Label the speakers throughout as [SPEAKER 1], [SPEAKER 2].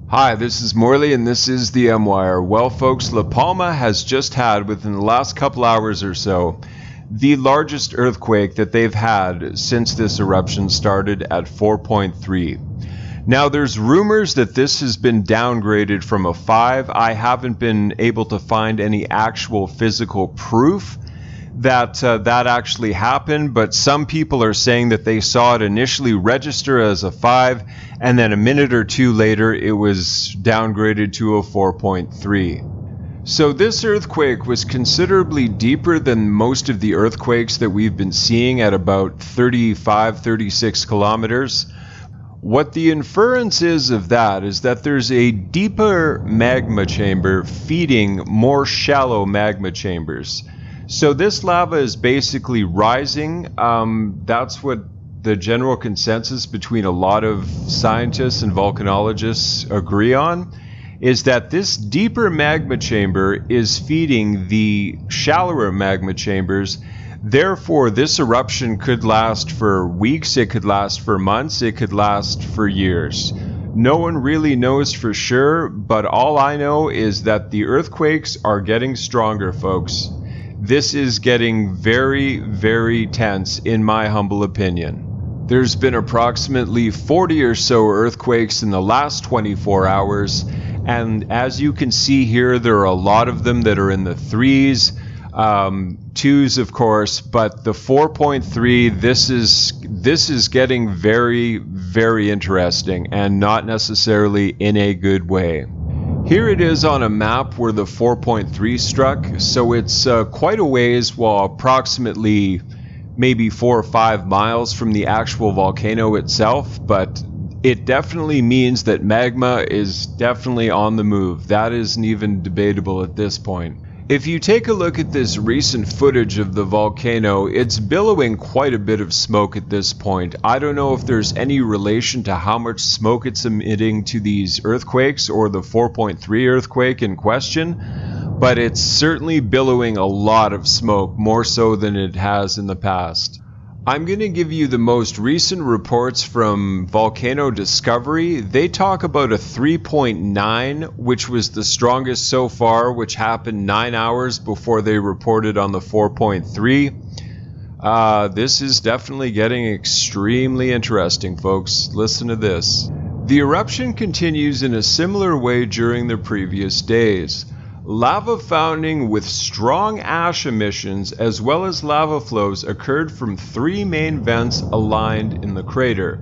[SPEAKER 1] Hi, this is Morley and this is the M-Wire. Well folks, La Palma has just had, within the last couple hours or so, the largest earthquake that they've had since this eruption started at 4.3. Now there's rumors that this has been downgraded from a 5. I haven't been able to find any actual physical proof that that actually happened, but some people are saying that they saw it initially register as a 5 and then a minute or two later it was downgraded to a 4.3. So this earthquake was considerably deeper than most of the earthquakes that we've been seeing at about 36 kilometers. What the inference is of that is that there's a deeper magma chamber feeding more shallow magma chambers. So this lava is basically rising. That's what the general consensus between a lot of scientists and volcanologists agree on, is that this deeper magma chamber is feeding the shallower magma chambers. Therefore, this eruption could last for weeks, it could last for months, it could last for years. No one really knows for sure, but all I know is that the earthquakes are getting stronger, folks. This is getting very, very tense, in my humble opinion. There's been approximately 40 or so earthquakes in the last 24 hours, and as you can see here, there are a lot of them that are in the 3s, 2s of course, but the 4.3, this is getting very, very interesting, and not necessarily in a good way. Here it is on a map where the 4.3 struck, so it's quite a ways, well, approximately maybe 4 or 5 miles from the actual volcano itself, but it definitely means that magma is definitely on the move. That isn't even debatable at this point. If you take a look at this recent footage of the volcano, it's billowing quite a bit of smoke at this point. I don't know if there's any relation to how much smoke it's emitting to these earthquakes or the 4.3 earthquake in question, but it's certainly billowing a lot of smoke, more so than it has in the past. I'm going to give you the most recent reports from Volcano Discovery. They talk about a 3.9, which was the strongest so far, which happened 9 hours before they reported on the 4.3. This is definitely getting extremely interesting, folks. Listen to this. The eruption continues in a similar way during the previous days. Lava fountain with strong ash emissions as well as lava flows occurred from 3 main vents aligned in the crater,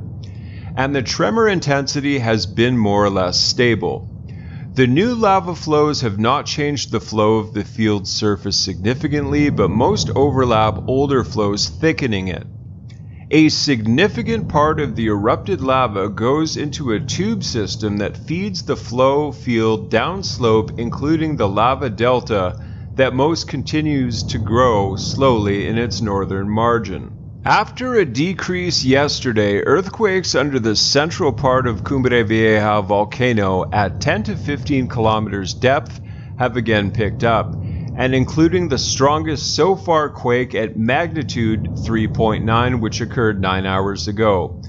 [SPEAKER 1] and the tremor intensity has been more or less stable. The new lava flows have not changed the flow of the field's surface significantly, but most overlap older flows, thickening it. A significant part of the erupted lava goes into a tube system that feeds the flow field downslope, including the lava delta that most continues to grow slowly in its northern margin. After a decrease yesterday, earthquakes under the central part of Cumbre Vieja volcano at 10 to 15 kilometers depth have again picked up, and including the strongest so far quake at magnitude 3.9, which occurred 9 hours ago.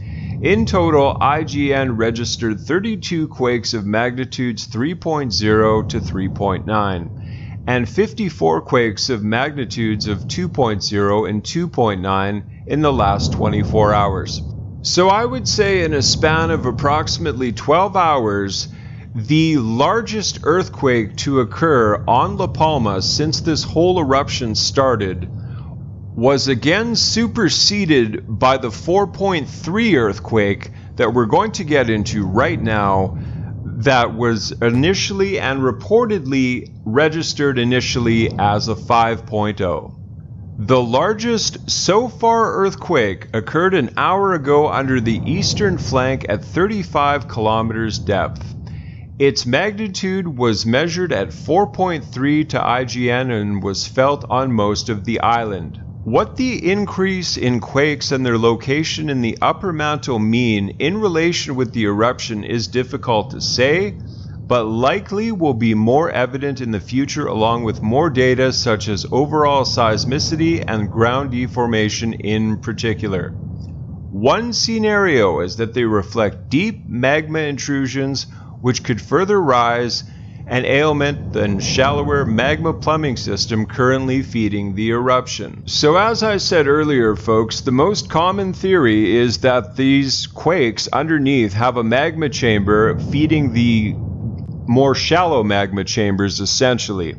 [SPEAKER 1] In total, IGN registered 32 quakes of magnitudes 3.0 to 3.9, and 54 quakes of magnitudes of 2.0 and 2.9 in the last 24 hours. So I would say in a span of approximately 12 hours, the largest earthquake to occur on La Palma since this whole eruption started was again superseded by the 4.3 earthquake that we're going to get into right now, that was initially and reportedly registered initially as a 5.0. The largest so far earthquake occurred an hour ago under the eastern flank at 35 kilometers depth. Its magnitude was measured at 4.3 to IGN and was felt on most of the island. What the increase in quakes and their location in the upper mantle mean in relation with the eruption is difficult to say, but likely will be more evident in the future along with more data such as overall seismicity and ground deformation in particular. One scenario is that they reflect deep magma intrusions which could further rise and ailment the shallower magma plumbing system currently feeding the eruption. So as I said earlier, folks, the most common theory is that these quakes underneath have a magma chamber feeding the more shallow magma chambers, essentially.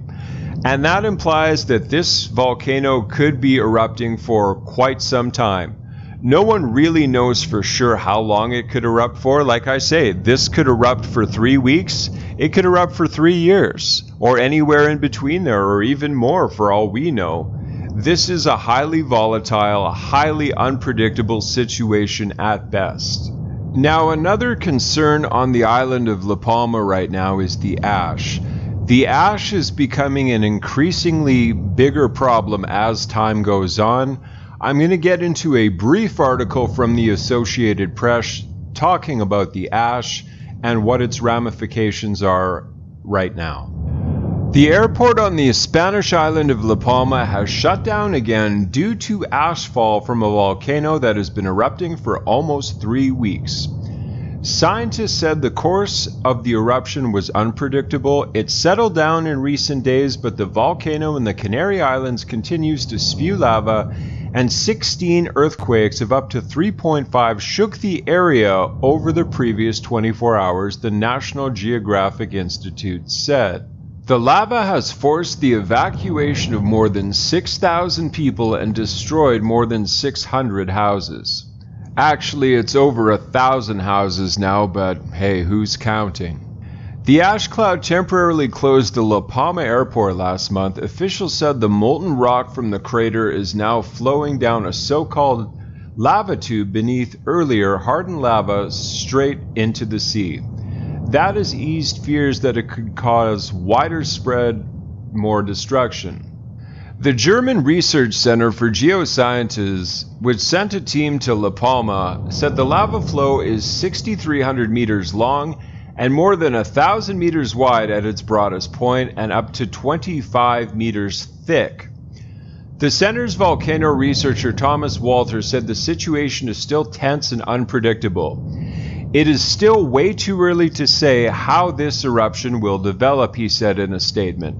[SPEAKER 1] And that implies that this volcano could be erupting for quite some time. No one really knows for sure how long it could erupt for. Like I say, this could erupt for 3 weeks. It could erupt for 3 years, or anywhere in between there, or even more for all we know. This is a highly volatile, highly unpredictable situation at best. Now, another concern on the island of La Palma right now is the ash. The ash is becoming an increasingly bigger problem as time goes on. I'm going to get into a brief article from the Associated Press talking about the ash and what its ramifications are right now. The airport on the Spanish island of La Palma has shut down again due to ashfall from a volcano that has been erupting for almost 3 weeks. Scientists said the course of the eruption was unpredictable. It settled down in recent days, but the volcano in the Canary Islands continues to spew lava, and 16 earthquakes of up to 3.5 shook the area over the previous 24 hours, the National Geographic Institute said. The lava has forced the evacuation of more than 6,000 people and destroyed more than 600 houses. Actually, it's over 1,000 houses now, but hey, who's counting? The ash cloud temporarily closed the La Palma airport last month. Officials said the molten rock from the crater is now flowing down a so-called lava tube beneath earlier hardened lava straight into the sea. That has eased fears that it could cause wider spread, more destruction. The German Research Center for Geosciences, which sent a team to La Palma, said the lava flow is 6,300 meters long and more than 1,000 meters wide at its broadest point and up to 25 meters thick. The center's volcano researcher Thomas Walter said the situation is still tense and unpredictable. It is still way too early to say how this eruption will develop, he said in a statement.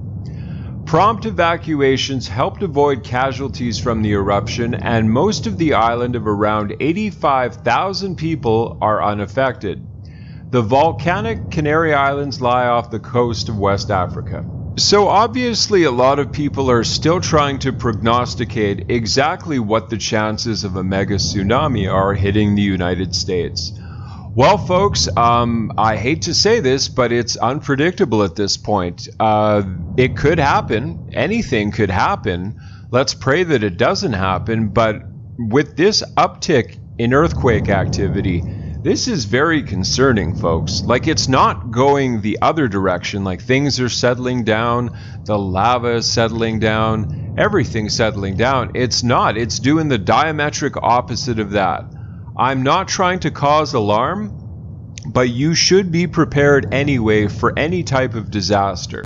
[SPEAKER 1] Prompt evacuations helped avoid casualties from the eruption, and most of the island of around 85,000 people are unaffected. The volcanic Canary Islands lie off the coast of West Africa. So obviously a lot of people are still trying to prognosticate exactly what the chances of a mega tsunami are hitting the United States. Well, folks, I hate to say this, but it's unpredictable at this point. It could happen. Anything could happen. Let's pray that it doesn't happen. But with this uptick in earthquake activity, this is very concerning, folks. Like, it's not going the other direction. Like, things are settling down. The lava is settling down. Everything's settling down. It's not. It's doing the diametric opposite of that. I'm not trying to cause alarm, but you should be prepared anyway for any type of disaster.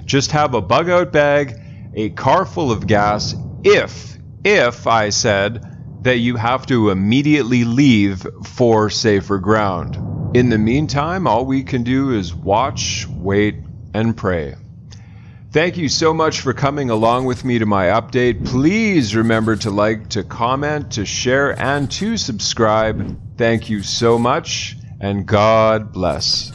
[SPEAKER 1] Just have a bug-out bag, a car full of gas, if I said that you have to immediately leave for safer ground. In the meantime, all we can do is watch, wait, and pray. Thank you so much for coming along with me to my update. Please remember to like, to comment, to share, and to subscribe. Thank you so much, and God bless.